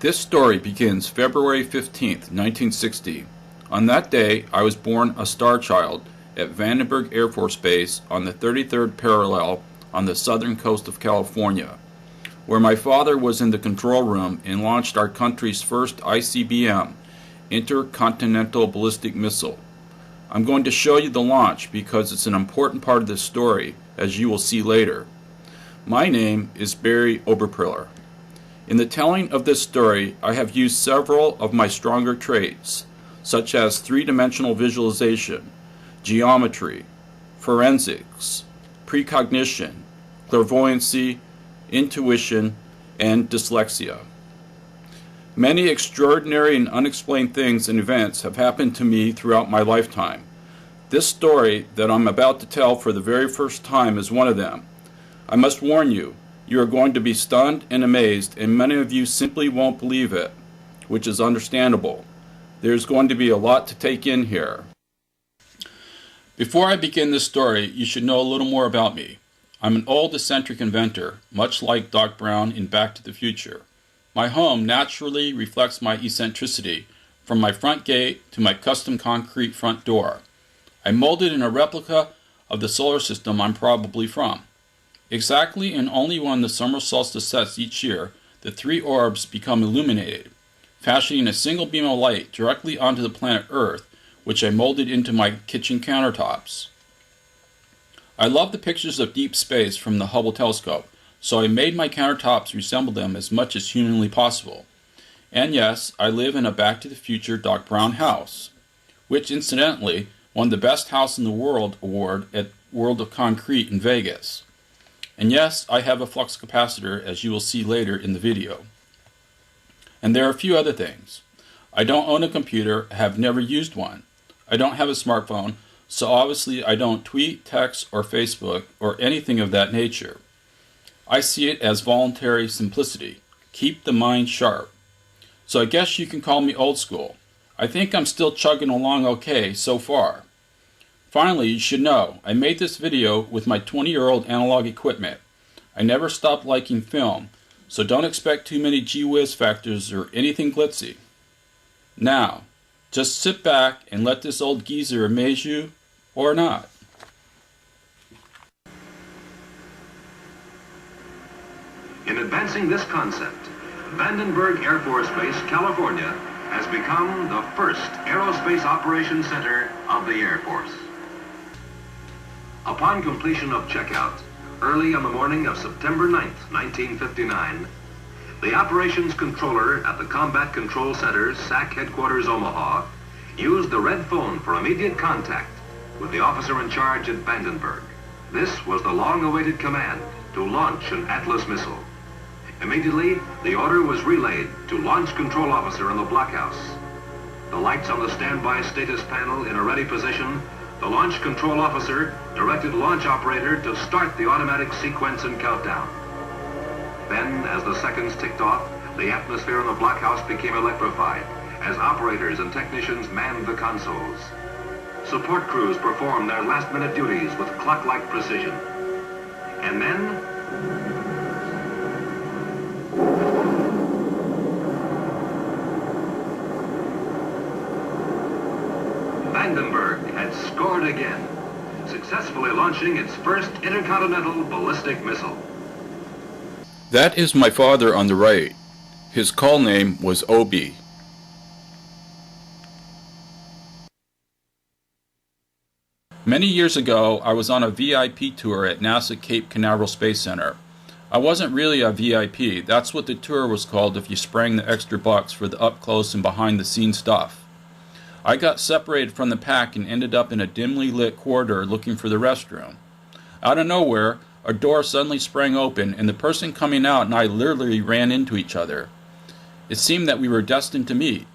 This story begins February 15th, 1960. On that day, I was born a star child at Vandenberg Air Force Base on the 33rd parallel on the southern coast of California, where my father was in the control room and launched our country's first ICBM, intercontinental ballistic missile. I'm going to show you the launch because it's an important part of this story, as you will see later. My name is Barry Oberpriller. In the telling of this story, I have used several of my stronger traits, such as three-dimensional visualization, geometry, forensics, precognition, clairvoyancy, intuition, and dyslexia. Many extraordinary and unexplained things and events have happened to me throughout my lifetime. This story that I'm about to tell for the very first time is one of them. I must warn you, you are going to be stunned and amazed, and many of you simply won't believe it, which is understandable. There's going to be a lot to take in here. Before I begin this story, you should know a little more about me. I'm an old eccentric inventor, much like Doc Brown in Back to the Future. My home naturally reflects my eccentricity, from my front gate to my custom concrete front door. I molded in a replica of the solar system I'm probably from. Exactly and only when the summer solstice sets each year, the three orbs become illuminated, fashioning a single beam of light directly onto the planet Earth, which I molded into my kitchen countertops. I love the pictures of deep space from the Hubble telescope, so I made my countertops resemble them as much as humanly possible. And yes, I live in a Back to the Future Doc Brown house, which incidentally won the Best House in the World award at World of Concrete in Vegas. And yes, I have a flux capacitor, as you will see later in the video. And there are a few other things. I don't own a computer, have never used one. I don't have a smartphone, so obviously I don't tweet, text, or Facebook, or anything of that nature. I see it as voluntary simplicity. Keep the mind sharp. So I guess you can call me old school. I think I'm still chugging along okay so far. Finally, you should know, I made this video with my 20-year-old analog equipment. I never stopped liking film, so don't expect too many gee-whiz factors or anything glitzy. Now, just sit back and let this old geezer amaze you, or not. In advancing this concept, Vandenberg Air Force Base, California, has become the first aerospace operations center of the Air Force. Upon completion of checkout, early on the morning of September 9th, 1959, the operations controller at the Combat Control Center, SAC Headquarters, Omaha, used the red phone for immediate contact with the officer in charge at Vandenberg. This was the long-awaited command to launch an Atlas missile. Immediately, the order was relayed to Launch Control Officer in the blockhouse. The lights on the standby status panel in a ready position, the Launch Control Officer directed launch operator to start the automatic sequence and countdown. Then, as the seconds ticked off, the atmosphere in the blockhouse became electrified as operators and technicians manned the consoles. Support crews performed their last-minute duties with clock-like precision. And then, Vandenberg had scored again, successfully launching its first intercontinental ballistic missile. That is my father on the right. His call name was Obi. Many years ago, I was on a VIP tour at NASA Cape Canaveral Space Center. I wasn't really a VIP, that's what the tour was called if you sprang the extra bucks for the up-close and behind-the-scenes stuff. I got separated from the pack and ended up in a dimly lit corridor looking for the restroom. Out of nowhere, a door suddenly sprang open and the person coming out and I literally ran into each other. It seemed that we were destined to meet.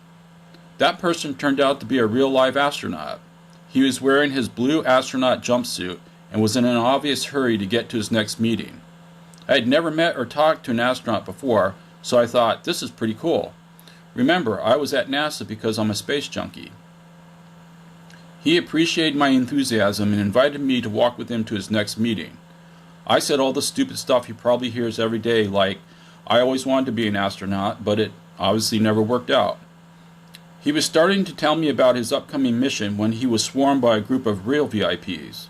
That person turned out to be a real live astronaut. He was wearing his blue astronaut jumpsuit and was in an obvious hurry to get to his next meeting. I had never met or talked to an astronaut before, so I thought, this is pretty cool. Remember, I was at NASA because I'm a space junkie. He appreciated my enthusiasm and invited me to walk with him to his next meeting. I said all the stupid stuff he probably hears every day, like, I always wanted to be an astronaut, but it obviously never worked out. He was starting to tell me about his upcoming mission when he was swarmed by a group of real VIPs.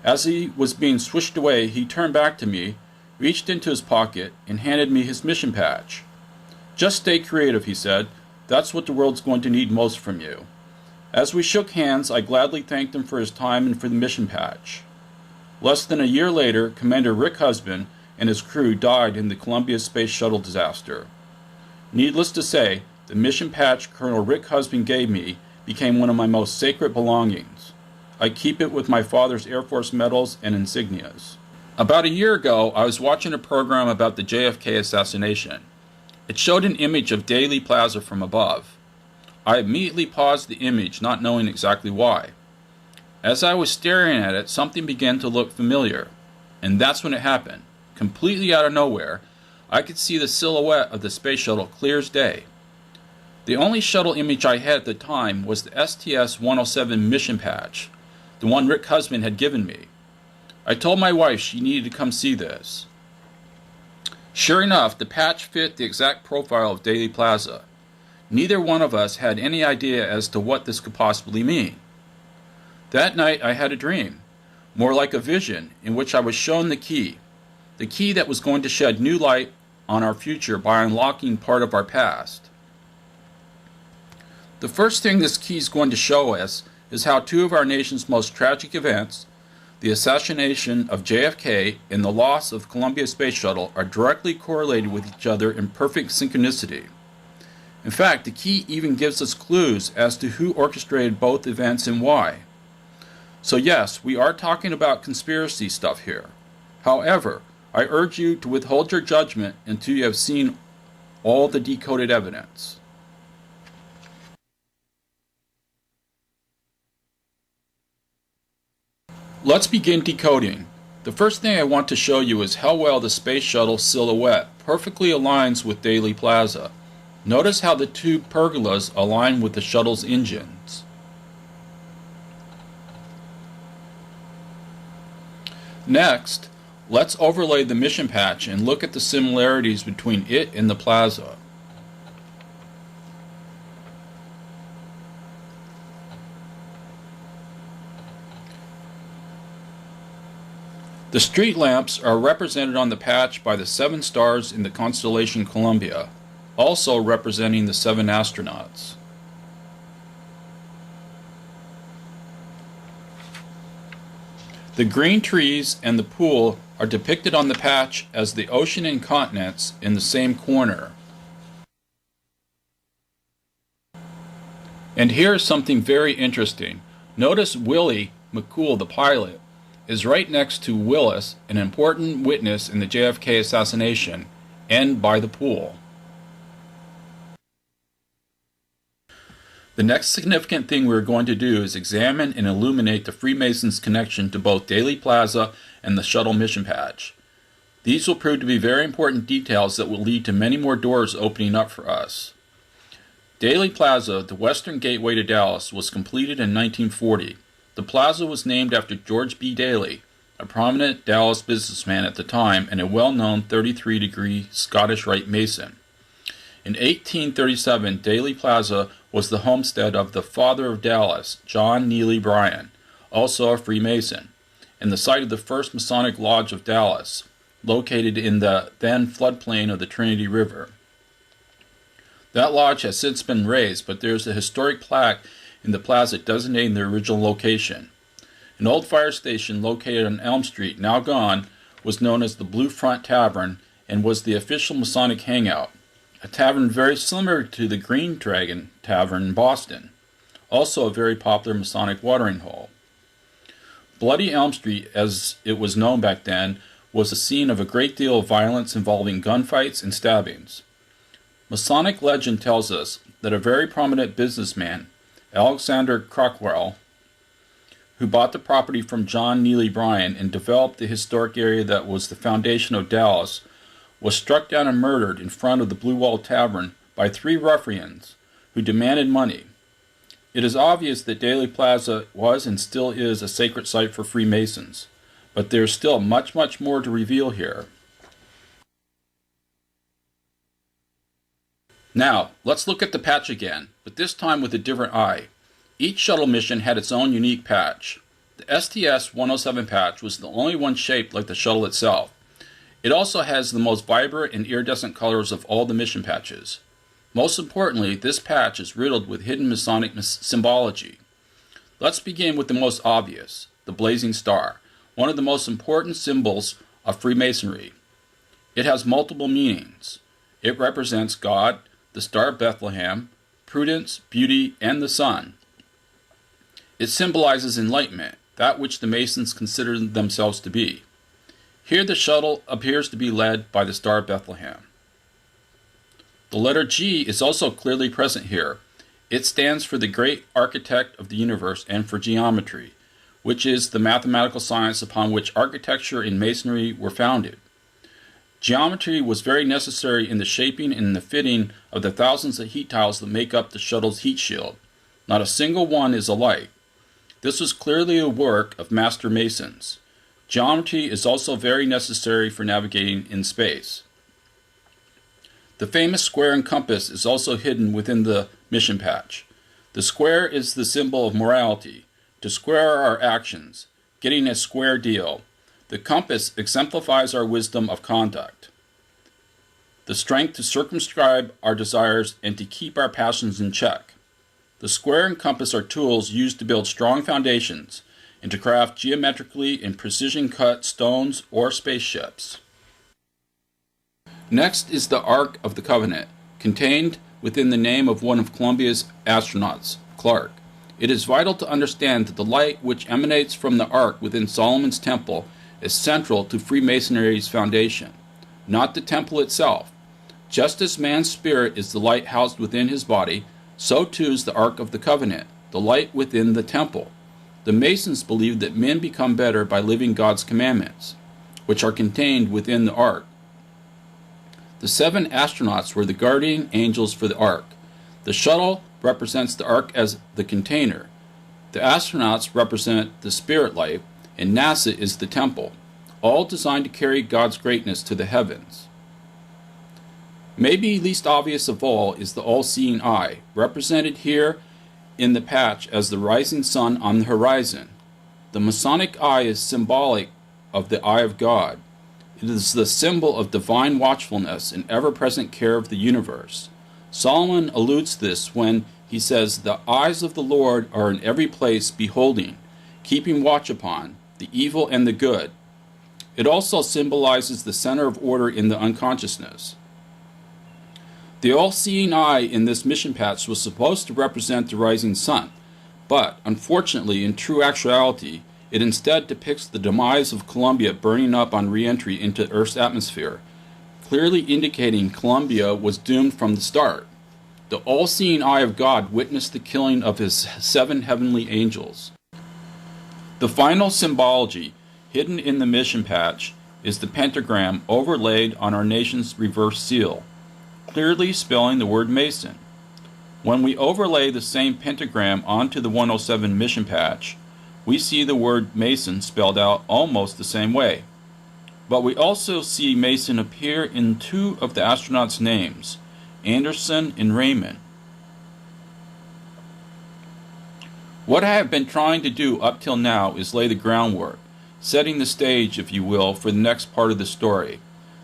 As he was being swished away, he turned back to me, reached into his pocket, and handed me his mission patch. "Just stay creative," he said. "That's what the world's going to need most from you." As we shook hands, I gladly thanked him for his time and for the mission patch. Less than a year later, Commander Rick Husband and his crew died in the Columbia Space Shuttle disaster. Needless to say, the mission patch Colonel Rick Husband gave me became one of my most sacred belongings. I keep it with my father's Air Force medals and insignias. About a year ago, I was watching a program about the JFK assassination. It showed an image of Dealey Plaza from above. I immediately paused the image, not knowing exactly why. As I was staring at it, something began to look familiar. And that's when it happened. Completely out of nowhere, I could see the silhouette of the space shuttle clear as day. The only shuttle image I had at the time was the STS-107 mission patch, the one Rick Husband had given me. I told my wife she needed to come see this. Sure enough, the patch fit the exact profile of Dealey Plaza. Neither one of us had any idea as to what this could possibly mean. That night I had a dream, more like a vision, in which I was shown the key that was going to shed new light on our future by unlocking part of our past. The first thing this key is going to show us is how two of our nation's most tragic events, the assassination of JFK and the loss of Columbia Space Shuttle, are directly correlated with each other in perfect synchronicity. In fact, the key even gives us clues as to who orchestrated both events and why. So yes, we are talking about conspiracy stuff here. However, I urge you to withhold your judgment until you have seen all the decoded evidence. Let's begin decoding. The first thing I want to show you is how well the space shuttle silhouette perfectly aligns with Dealey Plaza. Notice how the two pergolas align with the shuttle's engines. Next, let's overlay the mission patch and look at the similarities between it and the plaza. The street lamps are represented on the patch by the 7 stars in the constellation Columbia, also representing the 7 astronauts. The green trees and the pool are depicted on the patch as the ocean and continents in the same corner. And here's something very interesting. Notice Willie McCool, the pilot, is right next to Willis, an important witness in the JFK assassination, and by the pool. The next significant thing we're going to do is examine and illuminate the Freemasons' connection to both Dealey Plaza and the shuttle mission patch. These will prove to be very important details that will lead to many more doors opening up for us. Dealey Plaza, the western gateway to Dallas, was completed in 1940. The plaza was named after George B. Daly, a prominent Dallas businessman at the time and a well-known 33-degree Scottish Rite Mason. In 1837, Dealey Plaza was the homestead of the father of Dallas, John Neely Bryan, also a Freemason, and the site of the first Masonic Lodge of Dallas, located in the then floodplain of the Trinity River. That lodge has since been razed, but there is a historic plaque in the plaza designating the original location. An old fire station located on Elm Street, now gone, was known as the Blue Front Tavern and was the official Masonic hangout, a tavern very similar to the Green Dragon Tavern in Boston, also a very popular Masonic watering hole. Bloody Elm Street, as it was known back then, was a scene of a great deal of violence involving gunfights and stabbings. Masonic legend tells us that a very prominent businessman, Alexander Crockwell, who bought the property from John Neely Bryan and developed the historic area that was the foundation of Dallas, was struck down and murdered in front of the Blue Wall Tavern by 3 ruffians who demanded money. It is obvious that Dealey Plaza was and still is a sacred site for Freemasons, but there is still much more to reveal here. Now, let's look at the patch again, but this time with a different eye. Each shuttle mission had its own unique patch. The STS-107 patch was the only one shaped like the shuttle itself. It also has the most vibrant and iridescent colors of all the mission patches. Most importantly, this patch is riddled with hidden Masonic symbology. Let's begin with the most obvious, the blazing star, one of the most important symbols of Freemasonry. It has multiple meanings. It represents God, the Star of Bethlehem, prudence, beauty, and the sun. It symbolizes enlightenment, that which the Masons consider themselves to be. Here the shuttle appears to be led by the Star of Bethlehem. The letter G is also clearly present here. It stands for the great architect of the universe and for geometry, which is the mathematical science upon which architecture and masonry were founded. Geometry was very necessary in the shaping and the fitting of the thousands of heat tiles that make up the shuttle's heat shield. Not a single one is alike. This was clearly a work of master masons. Geometry is also very necessary for navigating in space. The famous square and compass is also hidden within the mission patch. The square is the symbol of morality, to square our actions, getting a square deal. The compass exemplifies our wisdom of conduct, the strength to circumscribe our desires and to keep our passions in check. The square and compass are tools used to build strong foundations and to craft geometrically and precision-cut stones or spaceships. Next is the Ark of the Covenant, contained within the name of one of Columbia's astronauts, Clark. It is vital to understand that the light which emanates from the Ark within Solomon's temple is central to Freemasonry's foundation, not the temple itself. Just as man's spirit is the light housed within his body, so too is the Ark of the Covenant, the light within the temple. The Masons believe that men become better by living God's commandments, which are contained within the Ark. The 7 astronauts were the guardian angels for the Ark. The shuttle represents the Ark as the container. The astronauts represent the spirit life, and NASA is the temple, all designed to carry God's greatness to the heavens. Maybe least obvious of all is the all-seeing eye, represented here in the patch as the rising sun on the horizon. The Masonic eye is symbolic of the eye of God. It is the symbol of divine watchfulness and ever-present care of the universe. Solomon alludes to this when he says, "The eyes of the Lord are in every place beholding, keeping watch upon the evil and the good." It also symbolizes the center of order in the unconsciousness. The all-seeing eye in this mission patch was supposed to represent the rising sun, but unfortunately, in true actuality, it instead depicts the demise of Columbia burning up on re-entry into Earth's atmosphere, clearly indicating Columbia was doomed from the start. The all-seeing eye of God witnessed the killing of his 7 heavenly angels. The final symbology, hidden in the mission patch, is the pentagram overlaid on our nation's reverse seal, clearly spelling the word Mason. When we overlay the same pentagram onto the 107 mission patch, we see the word Mason spelled out almost the same way. But we also see Mason appear in 2 of the astronauts' names, Anderson and Raymond. What I have been trying to do up till now is lay the groundwork, setting the stage, if you will, for the next part of the story.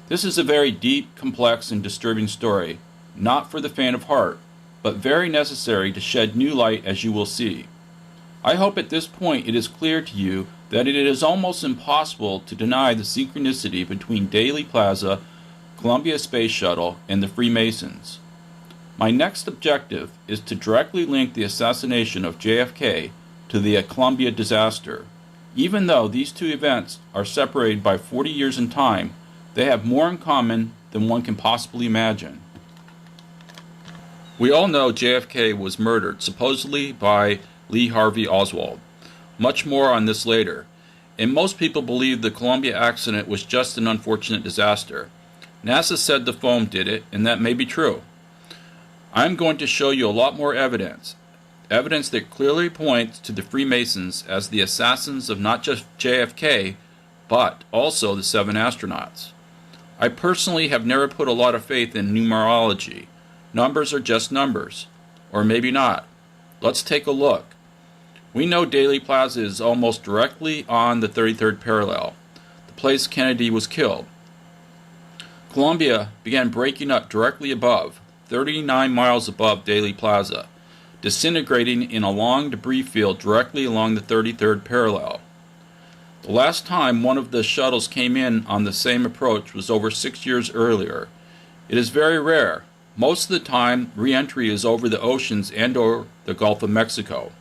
This is a very deep, complex, and disturbing story, not for the faint of heart, but very necessary to shed new light, as you will see. I hope at this point it is clear to you that it is almost impossible to deny the synchronicity between Dealey Plaza, Columbia Space Shuttle, and the Freemasons. My next objective is to directly link the assassination of JFK to the Columbia disaster. Even though these 2 events are separated by 40 years in time, they have more in common than one can possibly imagine. We all know JFK was murdered, supposedly by Lee Harvey Oswald. Much more on this later. And most people believe the Columbia accident was just an unfortunate disaster. NASA said the foam did it, and that may be true. I'm going to show you a lot more evidence. Evidence that clearly points to the Freemasons as the assassins of not just JFK, but also the 7 astronauts. I personally have never put a lot of faith in numerology, Numbers are just numbers. Or maybe not. Let's take a look. We know Dealey Plaza is almost directly on the 33rd parallel, the place Kennedy was killed. Columbia began breaking up directly above, 39 miles above Dealey Plaza, disintegrating in a long debris field directly along the 33rd parallel. The last time one of the shuttles came in on the same approach was over 6 years earlier. It is very rare. Most of the time, re-entry is over the oceans and/or the Gulf of Mexico.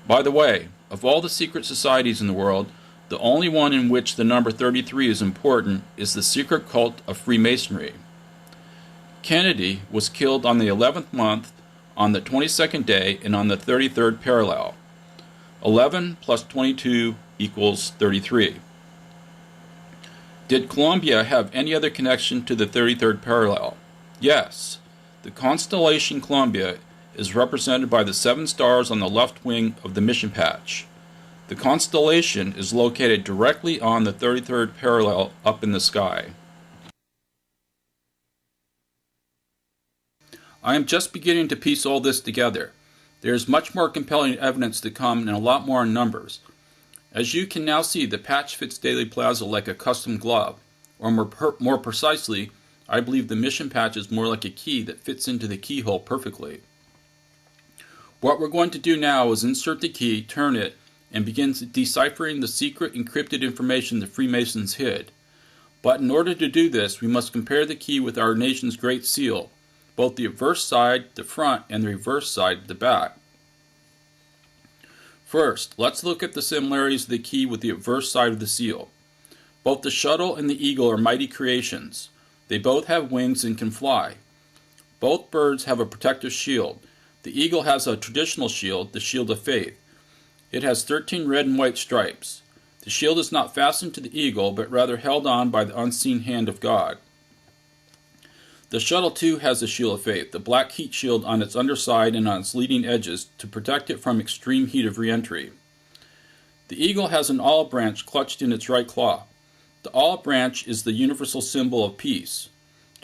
By the way, of all the secret societies in the world, the only one in which the number 33 is important is the secret cult of Freemasonry. Kennedy was killed on the 11th month, on the 22nd day, and on the 33rd parallel. 11 plus 22 equals 33. Did Columbia have any other connection to the 33rd parallel? Yes. The constellation Columbia is represented by the 7 stars on the left wing of the mission patch. The constellation is located directly on the 33rd parallel up in the sky. I am just beginning to piece all this together. There is much more compelling evidence to come and a lot more in numbers. As you can now see, the patch fits Dealey Plaza like a custom glove, or more precisely, I believe the mission patch is more like a key that fits into the keyhole perfectly. What we're going to do now is insert the key, turn it, and begin deciphering the secret encrypted information the Freemasons hid. But in order to do this, we must compare the key with our nation's Great Seal, both the obverse side, the front, and the reverse side, the back. First, let's look at the similarities of the key with the obverse side of the seal. Both the shuttle and the eagle are mighty creations. They both have wings and can fly. Both birds have a protective shield. The eagle has a traditional shield, the shield of faith. It has 13 red and white stripes. The shield is not fastened to the eagle, but rather held on by the unseen hand of God. The shuttle too has a shield of faith, the black heat shield on its underside and on its leading edges to protect it from extreme heat of re-entry. The eagle has an olive branch clutched in its right claw. The olive branch is the universal symbol of peace.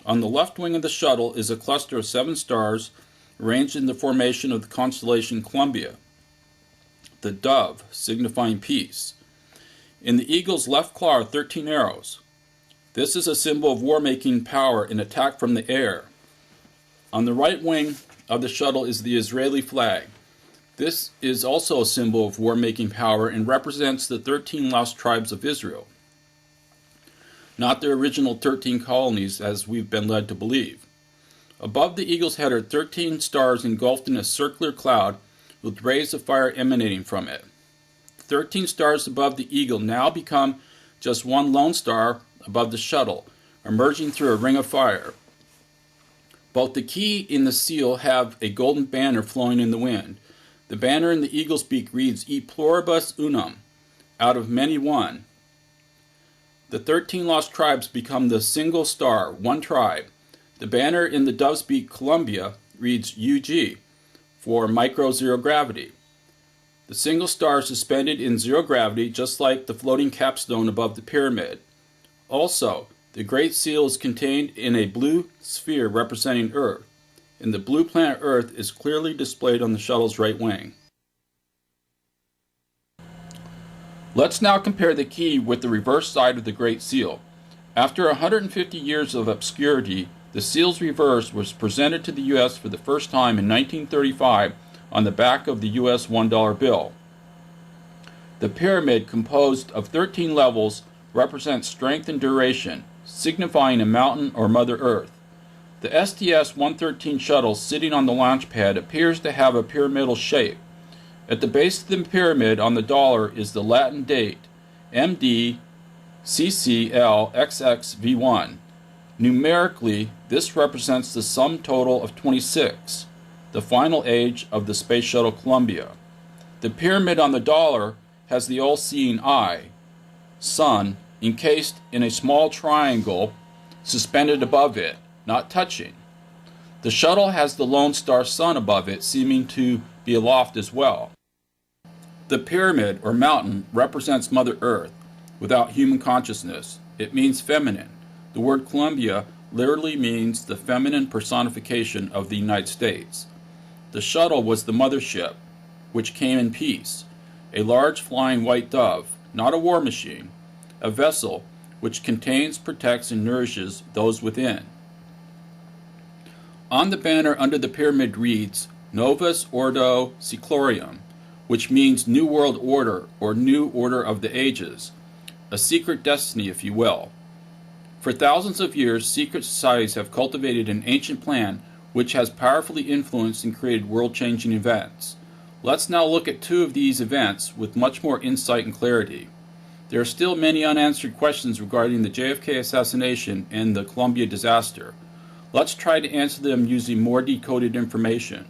On the left wing of the shuttle is a cluster of 7 stars arranged in the formation of the constellation Columbia, the dove, signifying peace. In the eagle's left claw are 13 arrows. This is a symbol of war-making power in attack from the air. On the right wing of the shuttle is the Israeli flag. This is also a symbol of war-making power and represents the 13 lost tribes of Israel, not the original 13 colonies as we've been led to believe. Above the eagle's head are 13 stars engulfed in a circular cloud with rays of fire emanating from it. The 13 stars above the eagle now become just one lone star above the shuttle, emerging through a ring of fire. Both the key and the seal have a golden banner flowing in the wind. The banner in the eagle's beak reads, E pluribus unum, out of many one. The 13 lost tribes become the single star, one tribe. The banner in the dove's beak, Columbia, reads UG, for micro zero gravity. The single star is suspended in zero gravity, just like the floating capstone above the pyramid. Also, the Great Seal is contained in a blue sphere representing Earth, and the blue planet Earth is clearly displayed on the shuttle's right wing. Let's now compare the key with the reverse side of the Great Seal. After 150 years of obscurity, the seal's reverse was presented to the U.S. for the first time in 1935 on the back of the U.S. $1 bill. The pyramid, composed of 13 levels, represents strength and duration, signifying a mountain or Mother Earth. The STS-113 shuttle sitting on the launch pad appears to have a pyramidal shape. At the base of the pyramid on the dollar is the Latin date, MD CCLXXV1. Numerically, this represents the sum total of 26, the final age of the Space Shuttle Columbia. The pyramid on the dollar has the all-seeing eye, sun, encased in a small triangle suspended above it, not touching. The shuttle has the lone star sun above it, seeming to be aloft as well. The pyramid, or mountain, represents Mother Earth, without human consciousness. It means feminine. The word Columbia literally means the feminine personification of the United States. The shuttle was the mothership, which came in peace, a large flying white dove, not a war machine, a vessel which contains, protects, and nourishes those within. On the banner under the pyramid reads, Novus Ordo Seclorum, which means New World Order or New Order of the Ages, a secret destiny, if you will. For thousands of years, secret societies have cultivated an ancient plan which has powerfully influenced and created world-changing events. Let's now look at two of these events with much more insight and clarity. There are still many unanswered questions regarding the JFK assassination and the Columbia disaster. Let's try to answer them using more decoded information.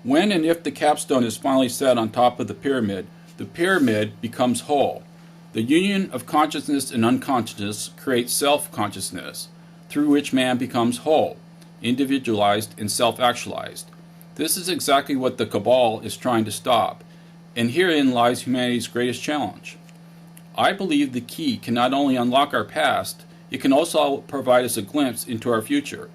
When and if the capstone is finally set on top of the pyramid becomes whole. The union of consciousness and unconsciousness creates self-consciousness, through which man becomes whole, individualized, and self-actualized. This is exactly what the Cabal is trying to stop, and herein lies humanity's greatest challenge. I believe the key can not only unlock our past, it can also provide us a glimpse into our future.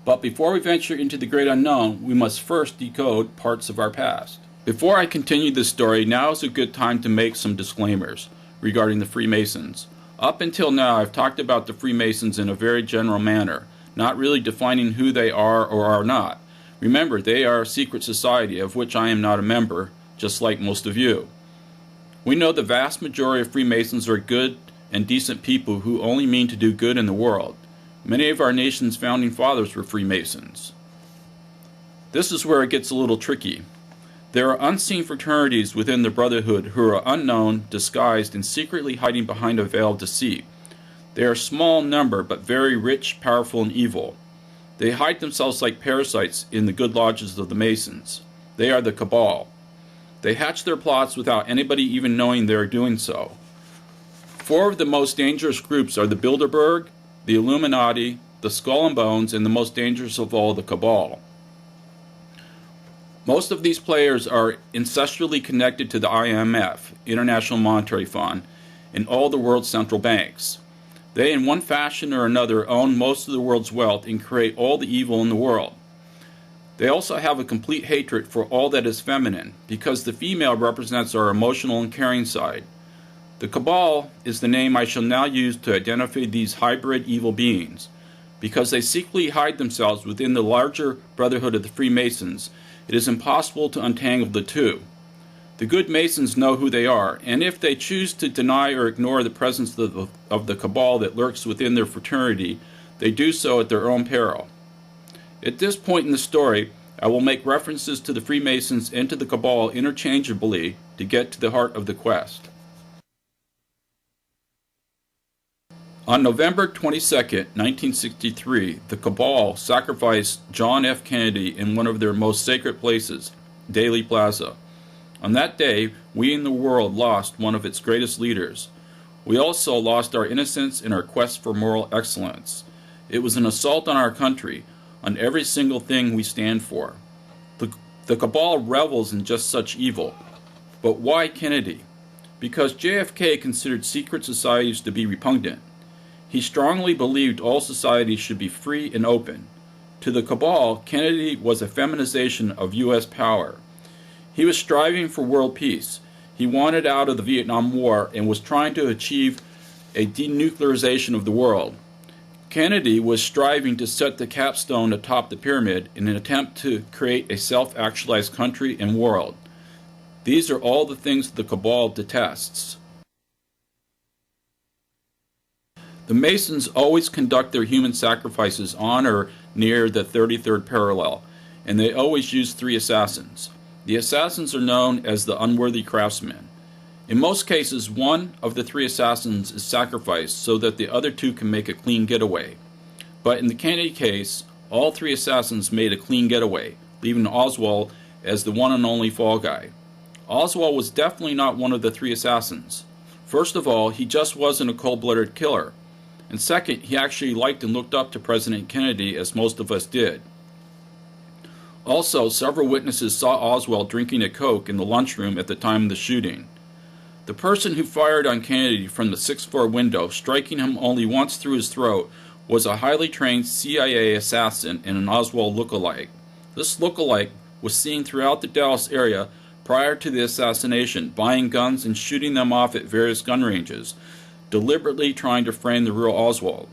But before we venture into the great unknown, we must first decode parts of our past. Before I continue this story, now is a good time to make some disclaimers regarding the Freemasons. Up until now, I've talked about the Freemasons in a very general manner, not really defining who they are or are not. Remember, they are a secret society of which I am not a member, just like most of you. We know the vast majority of Freemasons are good and decent people who only mean to do good in the world. Many of our nation's founding fathers were Freemasons. This is where it gets a little tricky. There are unseen fraternities within the Brotherhood who are unknown, disguised, and secretly hiding behind a veil of deceit. They are small in number, but very rich, powerful, and evil. They hide themselves like parasites in the good lodges of the Masons. They are the Cabal. They hatch their plots without anybody even knowing they are doing so. Four of the most dangerous groups are the Bilderberg, the Illuminati, the Skull and Bones, and the most dangerous of all, the Cabal. Most of these players are ancestrally connected to the IMF, International Monetary Fund, and all the world's central banks. They, in one fashion or another, own most of the world's wealth and create all the evil in the world. They also have a complete hatred for all that is feminine, because the female represents our emotional and caring side. The Cabal is the name I shall now use to identify these hybrid evil beings. Because they secretly hide themselves within the larger Brotherhood of the Freemasons, it is impossible to untangle the two. The good Masons know who they are, and if they choose to deny or ignore the presence of the Cabal that lurks within their fraternity, they do so at their own peril. At this point in the story, I will make references to the Freemasons and to the Cabal interchangeably to get to the heart of the quest. On November 22, 1963, the Cabal sacrificed John F. Kennedy in one of their most sacred places, Dealey Plaza. On that day, we in the world lost one of its greatest leaders. We also lost our innocence in our quest for moral excellence. It was an assault on our country, on every single thing we stand for. The Cabal revels in just such evil. But why Kennedy? Because JFK considered secret societies to be repugnant. He strongly believed all societies should be free and open. To the Cabal, Kennedy was a feminization of U.S. power. He was striving for world peace. He wanted out of the Vietnam War and was trying to achieve a denuclearization of the world. Kennedy was striving to set the capstone atop the pyramid in an attempt to create a self-actualized country and world. These are all the things the Cabal detests. The Masons always conduct their human sacrifices on or near the 33rd parallel, and they always use 3 assassins. The assassins are known as the unworthy craftsmen. In most cases, one of the 3 assassins is sacrificed so that the other 2 can make a clean getaway. But in the Kennedy case, all 3 assassins made a clean getaway, leaving Oswald as the one and only fall guy. Oswald was definitely not one of the 3 assassins. First of all, he just wasn't a cold-blooded killer. And second, he actually liked and looked up to President Kennedy, as most of us did. Also, several witnesses saw Oswald drinking a Coke in the lunchroom at the time of the shooting. The person who fired on Kennedy from the sixth-floor window, striking him only once through his throat, was a highly trained CIA assassin and an Oswald lookalike. This lookalike was seen throughout the Dallas area prior to the assassination, buying guns and shooting them off at various gun ranges, deliberately trying to frame the real Oswald.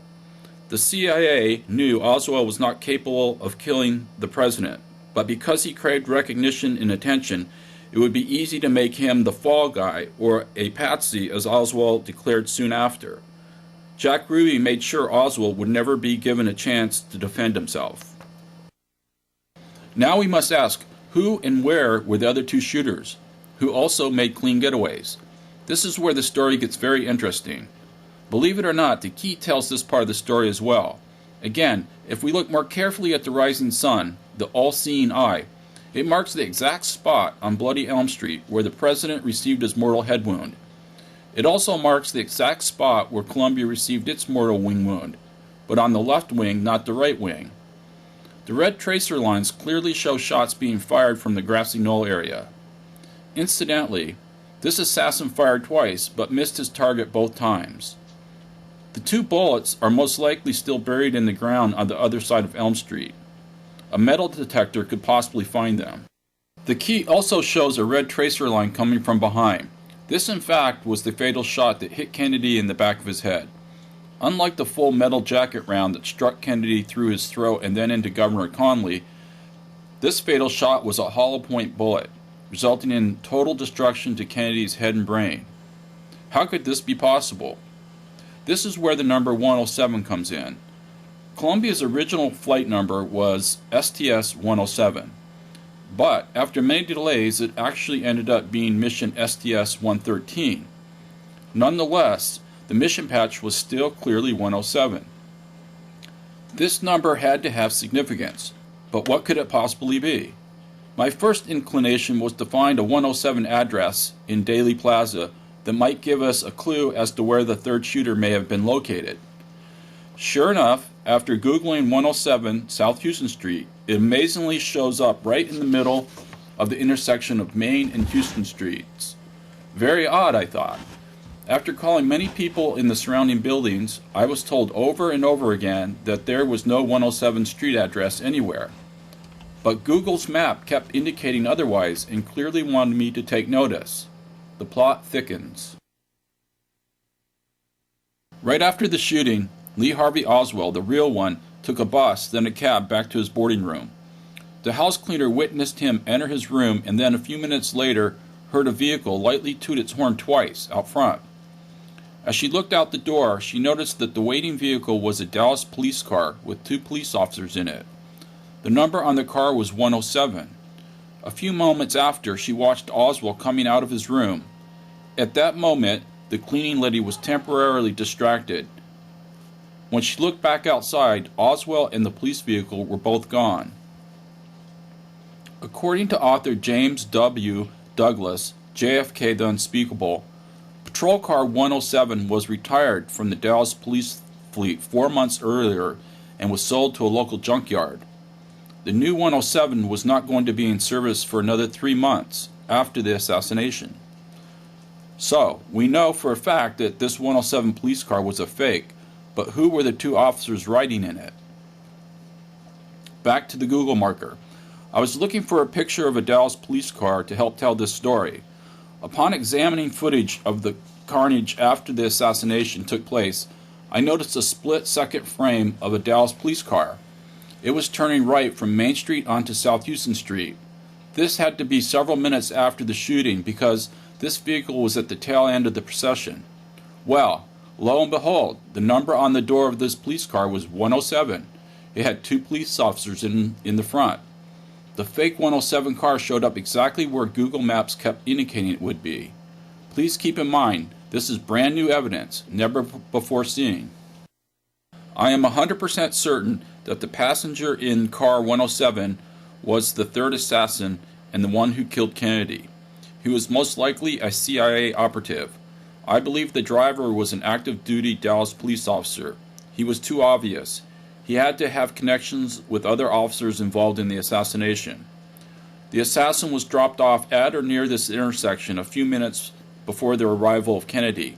The CIA knew Oswald was not capable of killing the president, but because he craved recognition and attention, it would be easy to make him the fall guy, or a patsy, as Oswald declared soon after. Jack Ruby made sure Oswald would never be given a chance to defend himself. Now we must ask, who and where were the other two shooters, who also made clean getaways? This is where the story gets very interesting. Believe it or not, the key tells this part of the story as well. Again, if we look more carefully at the rising sun, the all-seeing eye, it marks the exact spot on Bloody Elm Street where the president received his mortal head wound. It also marks the exact spot where Columbia received its mortal wing wound, but on the left wing, not the right wing. The red tracer lines clearly show shots being fired from the grassy knoll area. Incidentally, this assassin fired twice, but missed his target both times. The two bullets are most likely still buried in the ground on the other side of Elm Street. A metal detector could possibly find them. The key also shows a red tracer line coming from behind. This, in fact, was the fatal shot that hit Kennedy in the back of his head. Unlike the full metal jacket round that struck Kennedy through his throat and then into Governor Connally, this fatal shot was a hollow point bullet, resulting in total destruction to Kennedy's head and brain. How could this be possible? This is where the number 107 comes in. Columbia's original flight number was STS-107, but after many delays it actually ended up being mission STS-113. Nonetheless, the mission patch was still clearly 107. This number had to have significance, but what could it possibly be? My first inclination was to find a 107 address in Daly Plaza that might give us a clue as to where the third shooter may have been located. Sure enough, after Googling 107 South Houston Street, it amazingly shows up right in the middle of the intersection of Main and Houston Streets. Very odd, I thought. After calling many people in the surrounding buildings, I was told over and over again that there was no 107 street address anywhere. But Google's map kept indicating otherwise and clearly wanted me to take notice. The plot thickens. Right after the shooting, Lee Harvey Oswald, the real one, took a bus, then a cab back to his boarding room. The house cleaner witnessed him enter his room and then a few minutes later heard a vehicle lightly toot its horn twice out front. As she looked out the door, she noticed that the waiting vehicle was a Dallas police car with two police officers in it. The number on the car was 107. A few moments after, she watched Oswald coming out of his room. At that moment, the cleaning lady was temporarily distracted. When she looked back outside, Oswald and the police vehicle were both gone. According to author James W. Douglas, JFK the Unspeakable, Patrol Car 107 was retired from the Dallas police fleet 4 months earlier and was sold to a local junkyard. The new 107 was not going to be in service for another 3 months after the assassination. So, we know for a fact that this 107 police car was a fake, but who were the two officers riding in it? Back to the Google marker. I was looking for a picture of a Dallas police car to help tell this story. Upon examining footage of the carnage after the assassination took place, I noticed a split-second frame of a Dallas police car. It was turning right from Main Street onto South Houston Street. This had to be several minutes after the shooting because this vehicle was at the tail end of the procession. Well, lo and behold, the number on the door of this police car was 107. It had two police officers in the front. The fake 107 car showed up exactly where Google Maps kept indicating it would be. Please keep in mind, this is brand new evidence, never before seen. I am 100% certain that the passenger in car 107 was the third assassin and the one who killed Kennedy. He was most likely a CIA operative. I believe the driver was an active-duty Dallas police officer. He was too obvious. He had to have connections with other officers involved in the assassination. The assassin was dropped off at or near this intersection a few minutes before the arrival of Kennedy.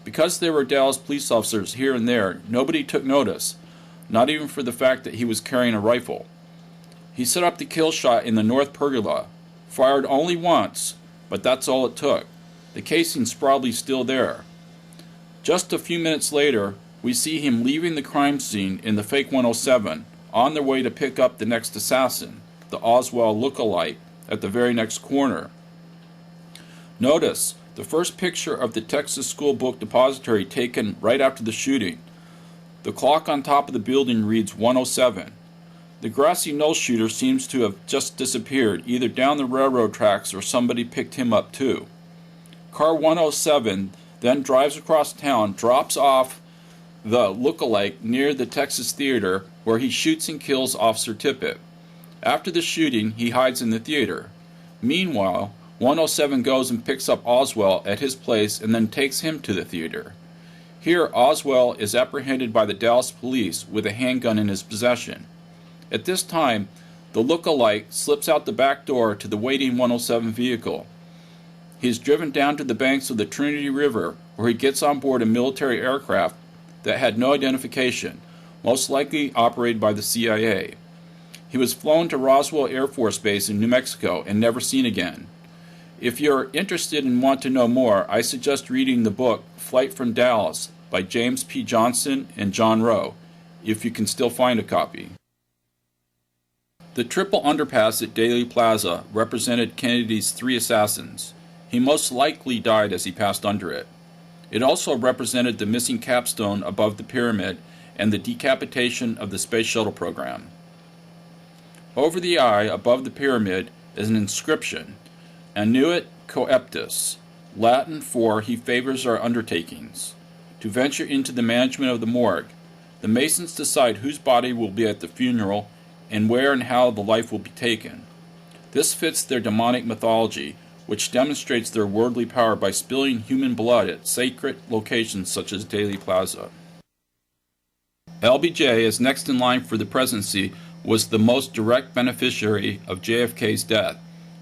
Because there were Dallas police officers here and there, nobody took notice, not even for the fact that he was carrying a rifle. He set up the kill shot in the north pergola, fired only once, but that's all it took. The casing's probably still there. Just a few minutes later, we see him leaving the crime scene in the fake 107, on their way to pick up the next assassin, the Oswald look-alike, at the very next corner. Notice the first picture of the Texas School Book Depository taken right after the shooting. The clock on top of the building reads 107. The grassy knoll shooter seems to have just disappeared, either down the railroad tracks or somebody picked him up too. Car 107 then drives across town, drops off the look-alike near the Texas Theater, where he shoots and kills Officer Tippit. After the shooting, he hides in the theater. Meanwhile, 107 goes and picks up Oswald at his place and then takes him to the theater. Here, Oswald is apprehended by the Dallas police with a handgun in his possession. At this time, the look-alike slips out the back door to the waiting 107 vehicle. He is driven down to the banks of the Trinity River, where he gets on board a military aircraft that had no identification, most likely operated by the CIA. He was flown to Roswell Air Force Base in New Mexico and never seen again. If you're interested and want to know more, I suggest reading the book Flight from Dallas by James P. Johnson and John Rowe, if you can still find a copy. The triple underpass at Dealey Plaza represented Kennedy's 3 assassins. He most likely died as he passed under it. It also represented the missing capstone above the pyramid and the decapitation of the Space Shuttle program. Over the eye above the pyramid is an inscription, Annuit Coeptus, Latin for he favors our undertakings. To venture into the management of the morgue, the Masons decide whose body will be at the funeral and where and how the life will be taken. This fits their demonic mythology, which demonstrates their worldly power by spilling human blood at sacred locations such as Dealey Plaza. LBJ, as next in line for the presidency, was the most direct beneficiary of JFK's death.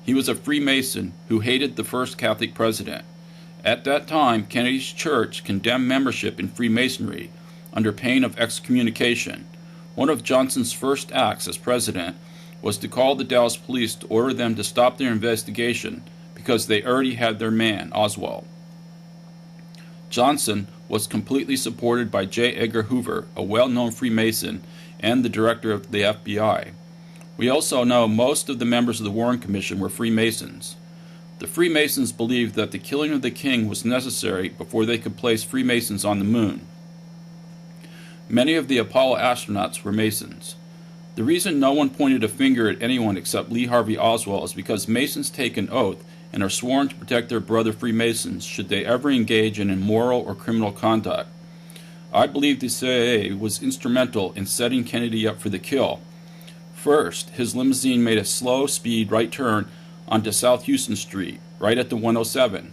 He was a Freemason who hated the first Catholic president. At that time, Kennedy's church condemned membership in Freemasonry under pain of excommunication. One of Johnson's first acts as president was to call the Dallas police to order them to stop their investigation because they already had their man, Oswald. Johnson was completely supported by J. Edgar Hoover, a well-known Freemason and the director of the FBI. We also know most of the members of the Warren Commission were Freemasons. The Freemasons believed that the killing of the king was necessary before they could place Freemasons on the moon. Many of the Apollo astronauts were Masons. The reason no one pointed a finger at anyone except Lee Harvey Oswald is because Masons take an oath and are sworn to protect their brother Freemasons should they ever engage in immoral or criminal conduct. I believe the CIA was instrumental in setting Kennedy up for the kill. First, his limousine made a slow-speed right turn onto South Houston Street, right at the 107.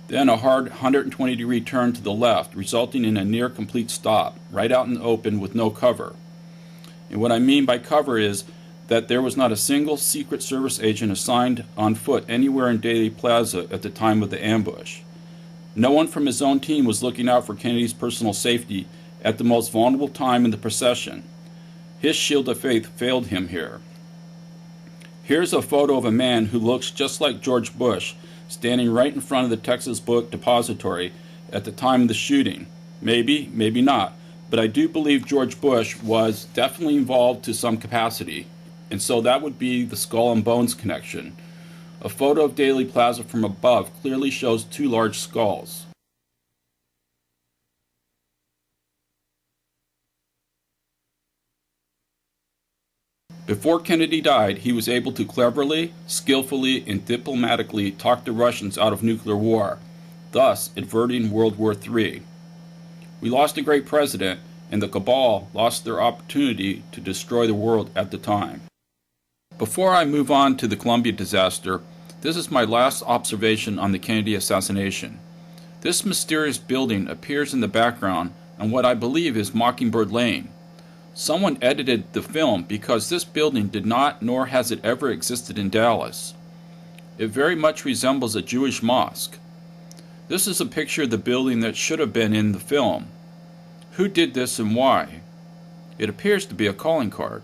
Then a hard 120-degree turn to the left, resulting in a near-complete stop, right out in the open with no cover. And what I mean by cover is that there was not a single Secret Service agent assigned on foot anywhere in Dealey Plaza at the time of the ambush. No one from his own team was looking out for Kennedy's personal safety at the most vulnerable time in the procession. His shield of faith failed him here. Here's a photo of a man who looks just like George Bush, standing right in front of the Texas Book Depository at the time of the shooting. Maybe, maybe not, but I do believe George Bush was definitely involved to some capacity, and so that would be the skull and bones connection. A photo of Dealey Plaza from above clearly shows 2 large skulls. Before Kennedy died, he was able to cleverly, skillfully, and diplomatically talk the Russians out of nuclear war, thus averting World War III. We lost a great president, and the Cabal lost their opportunity to destroy the world at the time. Before I move on to the Columbia disaster, this is my last observation on the Kennedy assassination. This mysterious building appears in the background on what I believe is Mockingbird Lane. Someone edited the film because this building did not, nor has it ever existed in Dallas. It very much resembles a Jewish mosque. This is a picture of the building that should have been in the film. Who did this and why? It appears to be a calling card.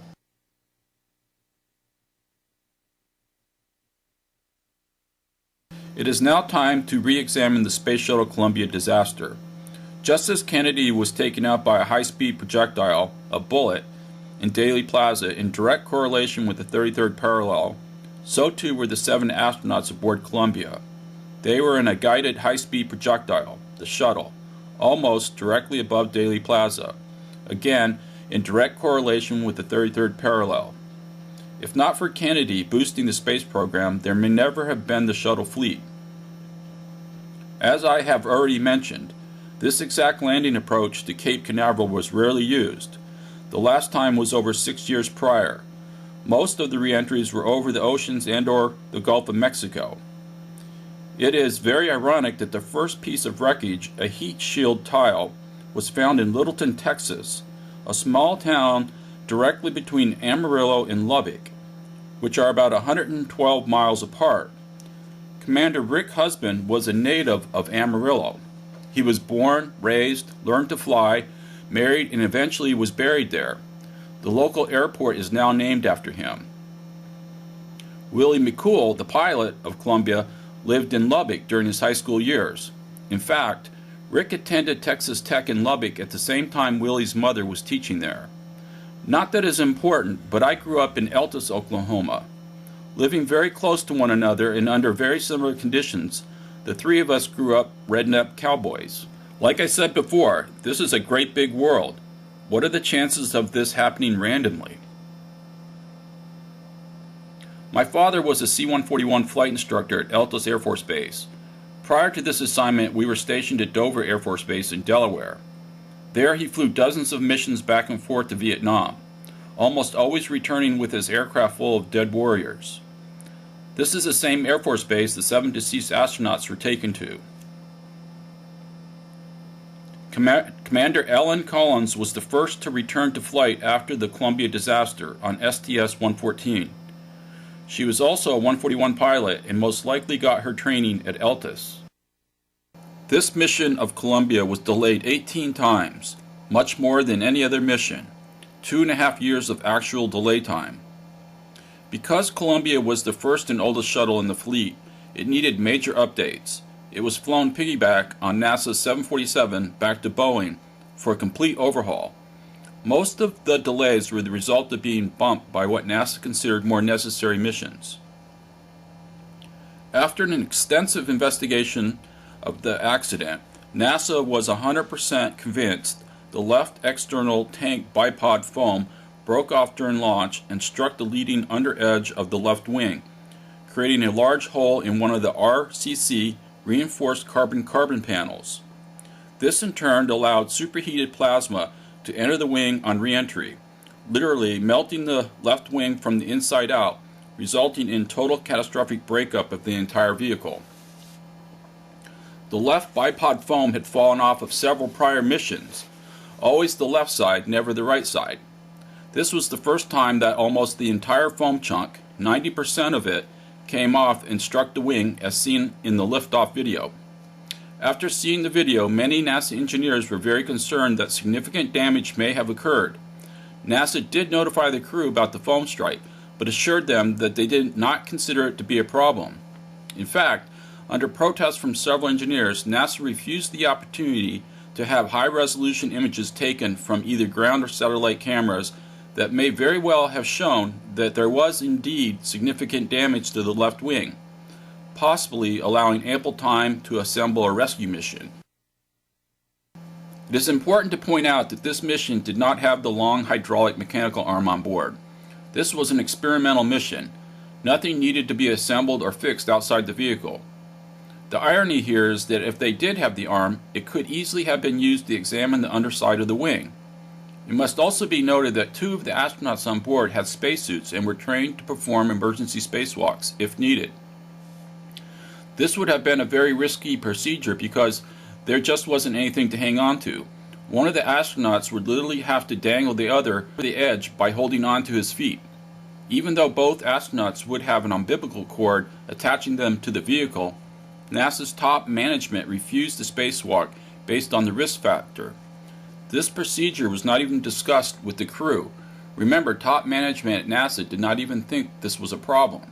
It is now time to re-examine the Space Shuttle Columbia disaster. Just as Kennedy was taken out by a high-speed projectile, a bullet, in Dealey Plaza in direct correlation with the 33rd parallel, so too were the 7 astronauts aboard Columbia. They were in a guided high-speed projectile, the shuttle, almost directly above Dealey Plaza, again in direct correlation with the 33rd parallel. If not for Kennedy boosting the space program, there may never have been the shuttle fleet. As I have already mentioned, this exact landing approach to Cape Canaveral was rarely used. The last time was over 6 years prior. Most of the re-entries were over the oceans and/or the Gulf of Mexico. It is very ironic that the first piece of wreckage, a heat shield tile, was found in Littleton, Texas, a small town directly between Amarillo and Lubbock, which are about 112 miles apart. Commander Rick Husband was a native of Amarillo. He was born, raised, learned to fly, married, and eventually was buried there. The local airport is now named after him. Willie McCool, the pilot of Columbia, lived in Lubbock during his high school years. In fact, Rick attended Texas Tech in Lubbock at the same time Willie's mother was teaching there. Not that it's important, but I grew up in Eltis, Oklahoma. Living very close to one another and under very similar conditions, the three of us grew up redneck cowboys. Like I said before, this is a great big world. What are the chances of this happening randomly? My father was a C-141 flight instructor at Eltis Air Force Base. Prior to this assignment, we were stationed at Dover Air Force Base in Delaware. There he flew dozens of missions back and forth to Vietnam, almost always returning with his aircraft full of dead warriors. This is the same Air Force Base the 7 deceased astronauts were taken to. Commander Ellen Collins was the first to return to flight after the Columbia disaster on STS-114. She was also a 141 pilot and most likely got her training at Eltis. This mission of Columbia was delayed 18 times, much more than any other mission, 2.5 years of actual delay time. Because Columbia was the first and oldest shuttle in the fleet, it needed major updates. It was flown piggyback on NASA's 747 back to Boeing for a complete overhaul. Most of the delays were the result of being bumped by what NASA considered more necessary missions. After an extensive investigation of the accident, NASA was 100% convinced the left external tank bipod foam broke off during launch and struck the leading under edge of the left wing, creating a large hole in one of the RCC reinforced carbon-carbon panels. This in turn allowed superheated plasma to enter the wing on re-entry, literally melting the left wing from the inside out, resulting in total catastrophic breakup of the entire vehicle. The left bipod foam had fallen off of several prior missions, always the left side, never the right side. This was the first time that almost the entire foam chunk, 90% of it, came off and struck the wing as seen in the liftoff video. After seeing the video, many NASA engineers were very concerned that significant damage may have occurred. NASA did notify the crew about the foam strike, but assured them that they did not consider it to be a problem. In fact, under protest from several engineers, NASA refused the opportunity to have high-resolution images taken from either ground or satellite cameras that may very well have shown that there was indeed significant damage to the left wing, possibly allowing ample time to assemble a rescue mission. It is important to point out that this mission did not have the long hydraulic mechanical arm on board. This was an experimental mission. Nothing needed to be assembled or fixed outside the vehicle. The irony here is that if they did have the arm, it could easily have been used to examine the underside of the wing. It must also be noted that 2 of the astronauts on board had spacesuits and were trained to perform emergency spacewalks if needed. This would have been a very risky procedure because there just wasn't anything to hang on to. One of the astronauts would literally have to dangle the other over the edge by holding on to his feet. Even though both astronauts would have an umbilical cord attaching them to the vehicle, NASA's top management refused the spacewalk based on the risk factor. This procedure was not even discussed with the crew. Remember, top management at NASA did not even think this was a problem.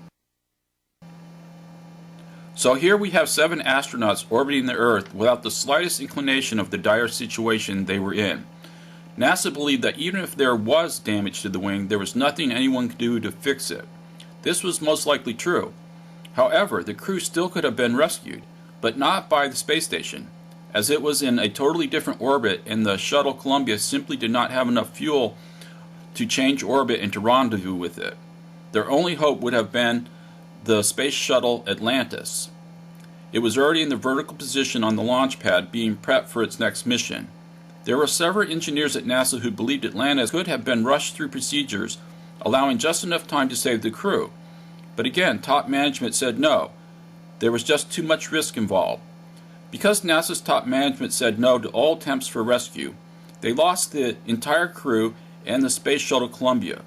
So here we have 7 astronauts orbiting the Earth without the slightest inclination of the dire situation they were in. NASA believed that even if there was damage to the wing, there was nothing anyone could do to fix it. This was most likely true. However, the crew still could have been rescued, but not by the space station, as it was in a totally different orbit and the Shuttle Columbia simply did not have enough fuel to change orbit and to rendezvous with it. Their only hope would have been the Space Shuttle Atlantis. It was already in the vertical position on the launch pad being prepped for its next mission. There were several engineers at NASA who believed Atlantis could have been rushed through procedures, allowing just enough time to save the crew. But again, top management said no. There was just too much risk involved. Because NASA's top management said no to all attempts for rescue, they lost the entire crew and the Space Shuttle Columbia.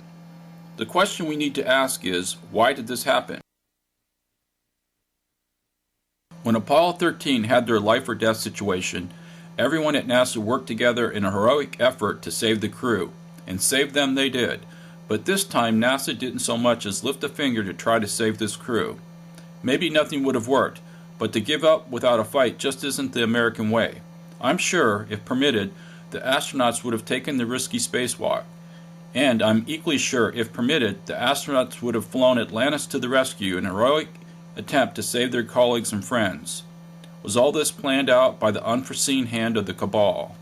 The question we need to ask is, why did this happen? When Apollo 13 had their life or death situation, everyone at NASA worked together in a heroic effort to save the crew, and save them they did. But this time NASA didn't so much as lift a finger to try to save this crew. Maybe nothing would have worked, but to give up without a fight just isn't the American way. I'm sure, if permitted, the astronauts would have taken the risky spacewalk. And I'm equally sure, if permitted, the astronauts would have flown Atlantis to the rescue in a heroic attempt to save their colleagues and friends. Was all this planned out by the unforeseen hand of the Cabal?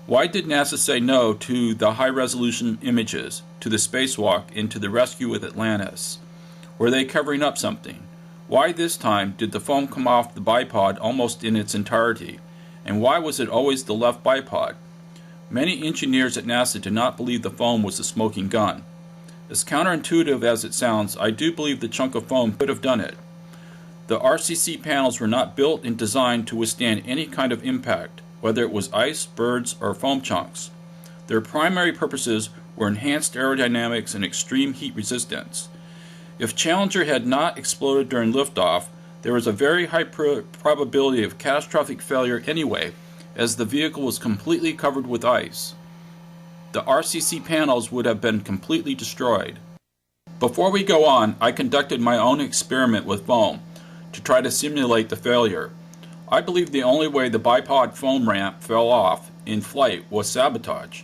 Why did NASA say no to the high-resolution images, to the spacewalk, and to the rescue with Atlantis? Were they covering up something? Why this time did the foam come off the bipod almost in its entirety? And why was it always the left bipod? Many engineers at NASA did not believe the foam was a smoking gun. As counterintuitive as it sounds, I do believe the chunk of foam could have done it. The RCC panels were not built and designed to withstand any kind of impact, whether it was ice, birds, or foam chunks. Their primary purposes were enhanced aerodynamics and extreme heat resistance. If Challenger had not exploded during liftoff, there was a very high probability of catastrophic failure anyway, as the vehicle was completely covered with ice. The RCC panels would have been completely destroyed. Before we go on, I conducted my own experiment with foam to try to simulate the failure. I believe the only way the bipod foam ramp fell off in flight was sabotage.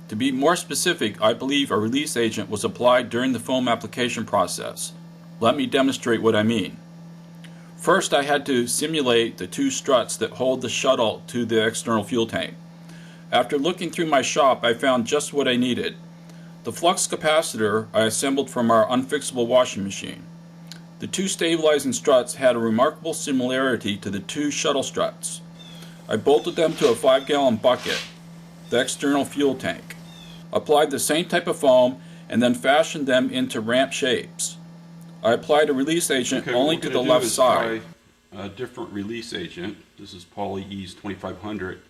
To be more specific, I believe a release agent was applied during the foam application process. Let me demonstrate what I mean. First, I had to simulate the 2 struts that hold the shuttle to the external fuel tank. After looking through my shop, I found just what I needed. The flux capacitor I assembled from our unfixable washing machine. The 2 stabilizing struts had a remarkable similarity to the 2 shuttle struts. I bolted them to a 5-gallon bucket, the external fuel tank, applied the same type of foam, and then fashioned them into ramp shapes. I applied a release agent only to the left side. Try a different release agent. This is Poly E's 2500.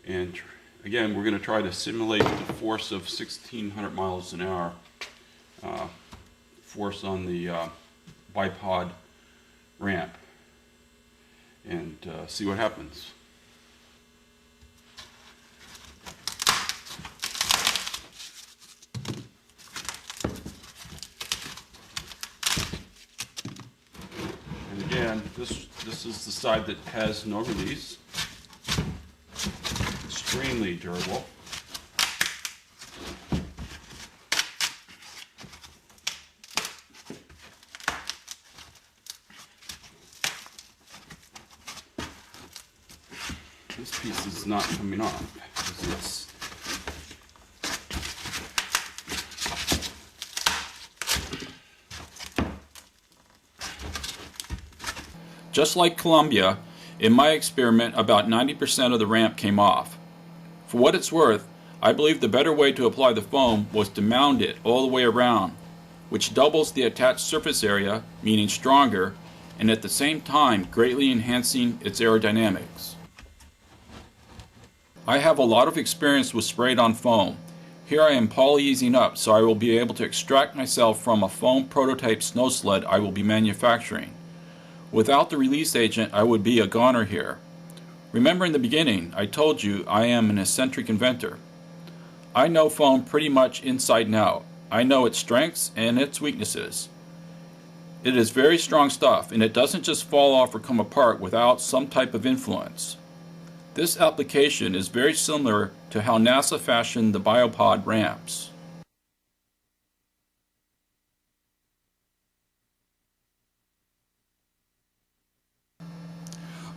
And again, we're going to try to simulate the force of 1,600 miles an hour force on the bipod ramp, and see what happens. And again, this is the side that has no release. Extremely durable. This piece is not coming off because it's just like Columbia. In my experiment, about 90% of the ramp came off. For what it's worth, I believe the better way to apply the foam was to mount it all the way around, which doubles the attached surface area, meaning stronger, and at the same time greatly enhancing its aerodynamics. I have a lot of experience with sprayed-on foam. Here I am poly-easing up so I will be able to extract myself from a foam prototype snow sled I will be manufacturing. Without the release agent, I would be a goner here. Remember in the beginning, I told you I am an eccentric inventor. I know foam pretty much inside and out. I know its strengths and its weaknesses. It is very strong stuff, and it doesn't just fall off or come apart without some type of influence. This application is very similar to how NASA fashioned the biopod ramps.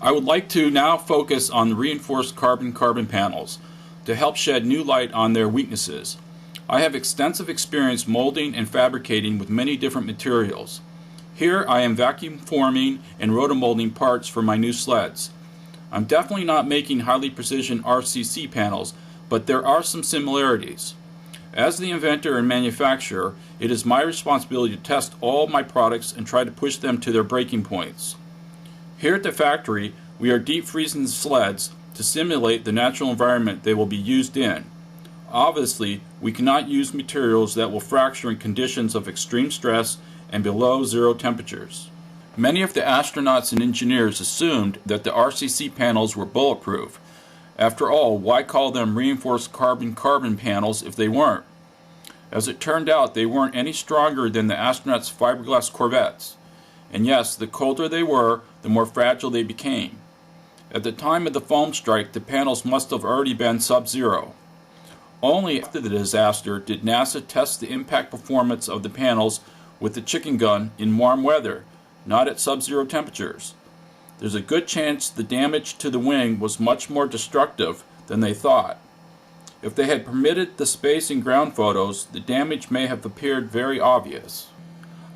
I would like to now focus on the reinforced carbon-carbon panels to help shed new light on their weaknesses. I have extensive experience molding and fabricating with many different materials. Here I am vacuum forming and rotomolding parts for my new sleds. I'm definitely not making highly precision RCC panels, but there are some similarities. As the inventor and manufacturer, it is my responsibility to test all my products and try to push them to their breaking points. Here at the factory, we are deep freezing the sleds to simulate the natural environment they will be used in. Obviously, we cannot use materials that will fracture in conditions of extreme stress and below zero temperatures. Many of the astronauts and engineers assumed that the RCC panels were bulletproof. After all, why call them reinforced carbon-carbon panels if they weren't? As it turned out, they weren't any stronger than the astronauts' fiberglass corvettes. And yes, the colder they were, the more fragile they became. At the time of the foam strike, the panels must have already been sub-zero. Only after the disaster did NASA test the impact performance of the panels with the chicken gun in warm weather, not at sub-zero temperatures. There's a good chance the damage to the wing was much more destructive than they thought. If they had permitted the space and ground photos, the damage may have appeared very obvious.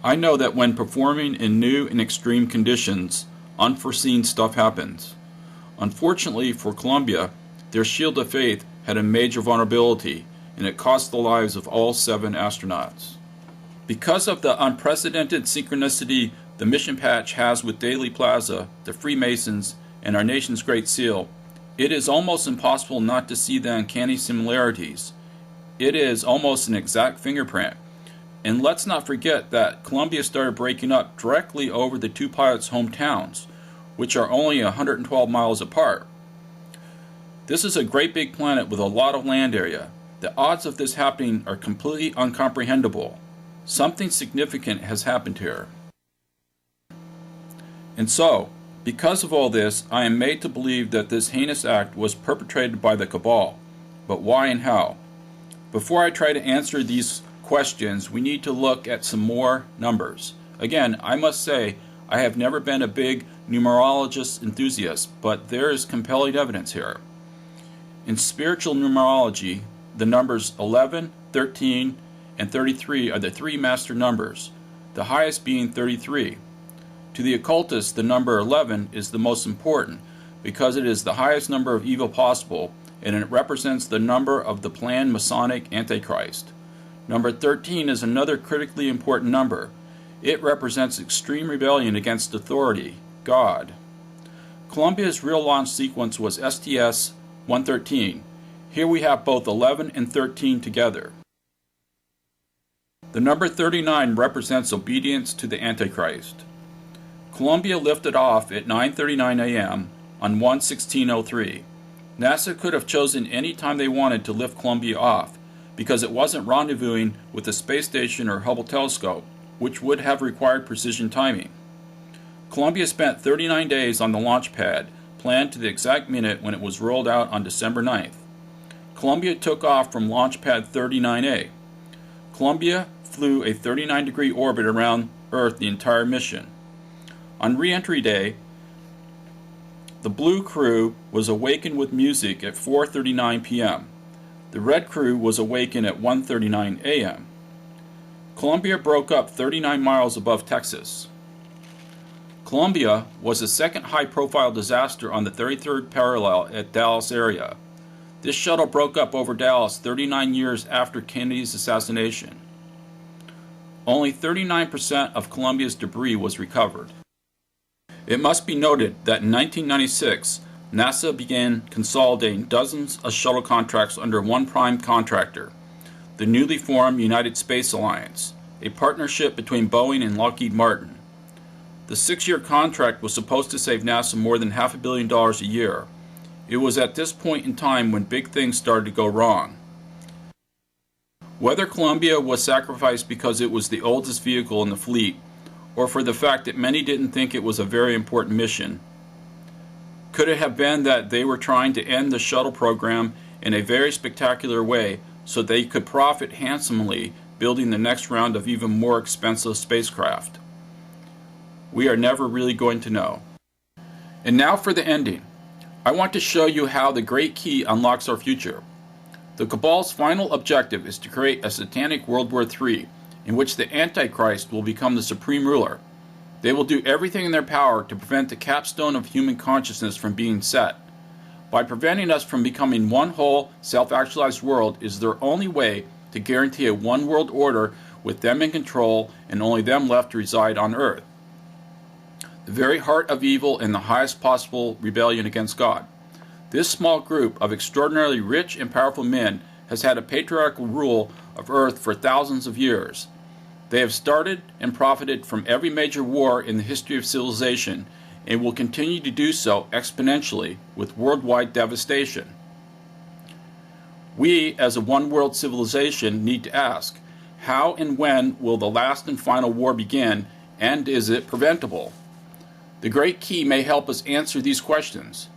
I know that when performing in new and extreme conditions, unforeseen stuff happens. Unfortunately for Columbia, their shield of faith had a major vulnerability, and it cost the lives of all 7 astronauts. Because of the unprecedented synchronicity the mission patch has with Dealey Plaza, the Freemasons, and our nation's Great Seal, it is almost impossible not to see the uncanny similarities. It is almost an exact fingerprint. And let's not forget that Columbia started breaking up directly over the 2 pilots' hometowns, which are only 112 miles apart. This is a great big planet with a lot of land area. The odds of this happening are completely incomprehensible. Something significant has happened here. And so, because of all this, I am made to believe that this heinous act was perpetrated by the Cabal. But why and how? Before I try to answer these questions, we need to look at some more numbers. Again, I must say, I have never been a big numerologist enthusiast, but there is compelling evidence here. In spiritual numerology, the numbers 11, 13, and 33 are the 3 master numbers, the highest being 33. To the occultists, the number 11 is the most important because it is the highest number of evil possible, and it represents the number of the planned Masonic Antichrist. Number 13 is another critically important number. It represents extreme rebellion against authority, God. Columbia's real launch sequence was STS-113. Here we have both 11 and 13 together. The number 39 represents obedience to the Antichrist. Columbia lifted off at 9:39 a.m. on 1/16/03. NASA could have chosen any time they wanted to lift Columbia off, because it wasn't rendezvousing with the space station or Hubble telescope, which would have required precision timing. Columbia spent 39 days on the launch pad, planned to the exact minute when it was rolled out on December 9th. Columbia took off from launch pad 39A. Columbia flew a 39-degree orbit around Earth the entire mission. On re-entry day, the blue crew was awakened with music at 4:39 p.m. The red crew was awakened at 1:39 a.m. Columbia broke up 39 miles above Texas. Columbia was the second high-profile disaster on the 33rd parallel at Dallas area. This shuttle broke up over Dallas 39 years after Kennedy's assassination. Only 39% of Columbia's debris was recovered. It must be noted that in 1996, NASA began consolidating dozens of shuttle contracts under one prime contractor, the newly formed United Space Alliance, a partnership between Boeing and Lockheed Martin. The 6-year contract was supposed to save NASA more than $500 million a year. It was at this point in time when big things started to go wrong. Whether Columbia was sacrificed because it was the oldest vehicle in the fleet, or for the fact that many didn't think it was a very important mission, could it have been that they were trying to end the shuttle program in a very spectacular way so they could profit handsomely building the next round of even more expensive spacecraft? We are never really going to know. And now for the ending. I want to show you how the Great Key unlocks our future. The Cabal's final objective is to create a satanic World War III in which the Antichrist will become the supreme ruler. They will do everything in their power to prevent the capstone of human consciousness from being set. By preventing us from becoming one whole, self-actualized world is their only way to guarantee a one world order with them in control and only them left to reside on Earth. The very heart of evil and the highest possible rebellion against God. This small group of extraordinarily rich and powerful men has had a patriarchal rule of Earth for thousands of years. They have started and profited from every major war in the history of civilization and will continue to do so exponentially with worldwide devastation. We, as a one-world civilization, need to ask, how and when will the last and final war begin, and is it preventable? The Great Key may help us answer these questions.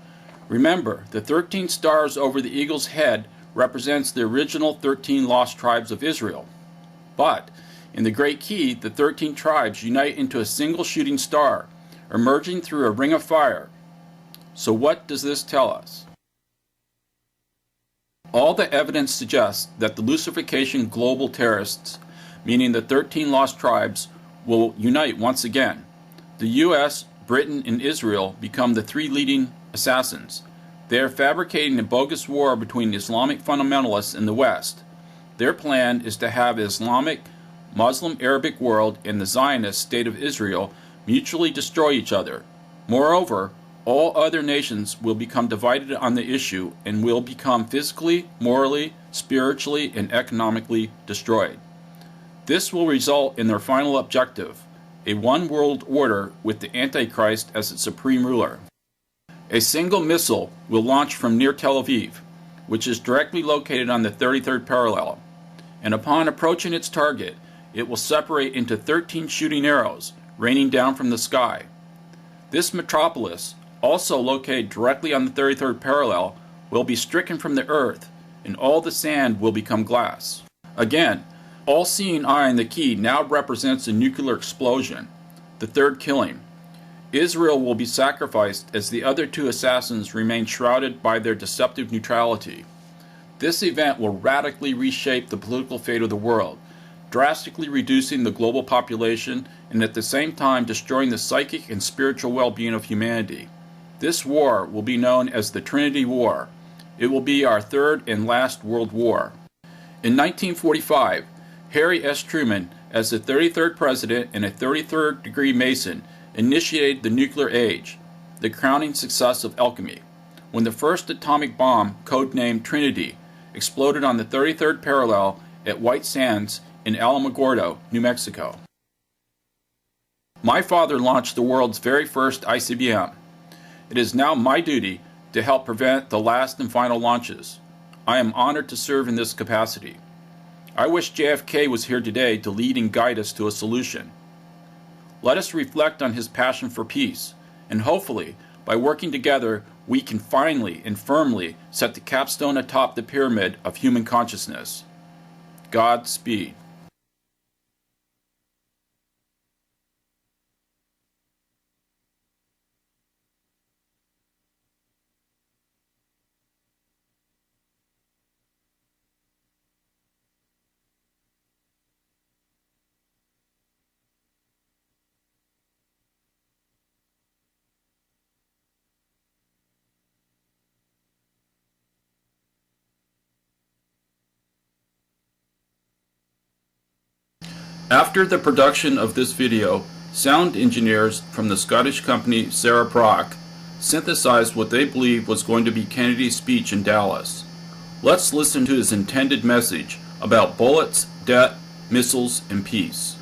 Remember, the 13 stars over the eagle's head represents the original 13 lost tribes of Israel. But in the Great Key, the 13 tribes unite into a single shooting star, emerging through a ring of fire. So what does this tell us? All the evidence suggests that the Lucification global terrorists, meaning the 13 lost tribes, will unite once again. The U.S., Britain, and Israel become the 3 leading assassins. They are fabricating a bogus war between Islamic fundamentalists in the West. Their plan is to have the Islamic, Muslim Arabic world and the Zionist state of Israel mutually destroy each other. Moreover, all other nations will become divided on the issue and will become physically, morally, spiritually, and economically destroyed. This will result in their final objective, a one world order with the Antichrist as its supreme ruler. A single missile will launch from near Tel Aviv, which is directly located on the 33rd parallel, and upon approaching its target, it will separate into 13 shooting arrows, raining down from the sky. This metropolis, also located directly on the 33rd parallel, will be stricken from the earth, and all the sand will become glass. Again, all-seeing eye in the key now represents a nuclear explosion, the third killing. Israel will be sacrificed as the other 2 assassins remain shrouded by their deceptive neutrality. This event will radically reshape the political fate of the world, drastically reducing the global population and at the same time destroying the psychic and spiritual well-being of humanity. This war will be known as the Trinity War. It will be our 3rd and last world war. In 1945, Harry S. Truman, as the 33rd president and a 33rd degree Mason, initiated the nuclear age, the crowning success of alchemy, when the first atomic bomb, codenamed Trinity, exploded on the 33rd parallel at White Sands in Alamogordo, New Mexico. My father launched the world's very first ICBM. It is now my duty to help prevent the last and final launches. I am honored to serve in this capacity. I wish JFK was here today to lead and guide us to a solution. Let us reflect on his passion for peace, and hopefully, by working together, we can finally and firmly set the capstone atop the pyramid of human consciousness. Godspeed. After the production of this video, sound engineers from the Scottish company Sarah Brock synthesized what they believed was going to be Kennedy's speech in Dallas. Let's listen to his intended message about bullets, debt, missiles, and peace.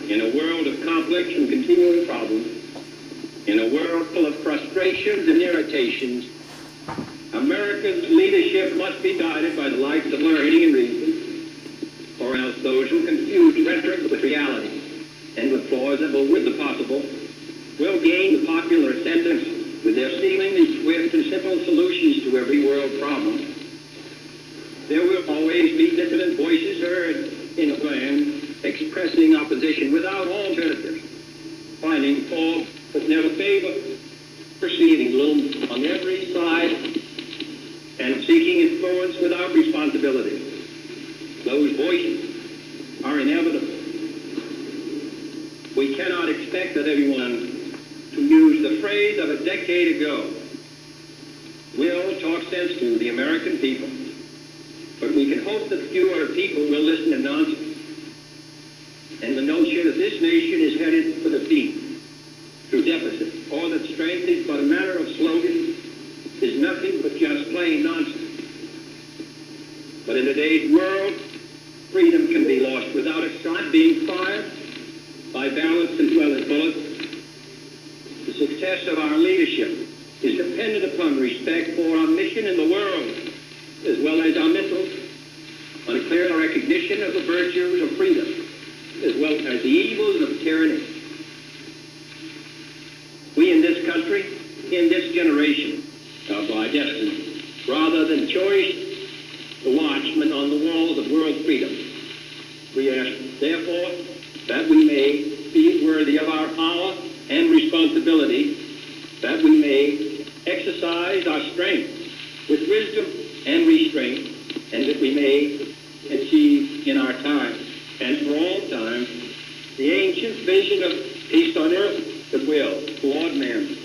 In a world of complex conflicts and continuing problems, in a world full of frustrations and irritations, America's leadership must be guided by the lights of learning and reason, or else those who confuse rhetoric with reality and with plausible with the possible will gain the popular ascendance with their seemingly swift and simple solutions to every world problem. There will always be dissident voices heard in a land expressing opposition without alternatives, finding fault but never favor, perceiving gloom on every side, and seeking influence without responsibility. Those voices are inevitable. We cannot expect that everyone, to use the phrase of a decade ago, will talk sense to the American people. But we can hope that fewer people will listen to nonsense. And the notion that this nation is headed for defeat through deficit, or that strength is but a matter of slogan, is nothing but just plain nonsense. But in today's world, freedom can be lost without a shot being fired, by balance as well as bullets. The success of our leadership is dependent upon respect for our mission in the world, as well as our missiles, on a clear recognition of the virtues of freedom, as well as the evils of tyranny. We in this country, in this generation, are by destiny, rather than choice, the watchmen on the walls of world freedom. We ask, therefore, that we may be worthy of our power and responsibility, that we may exercise our strength with wisdom and restraint, and that we may achieve in our time and for all time the ancient vision of peace on earth, goodwill toward man.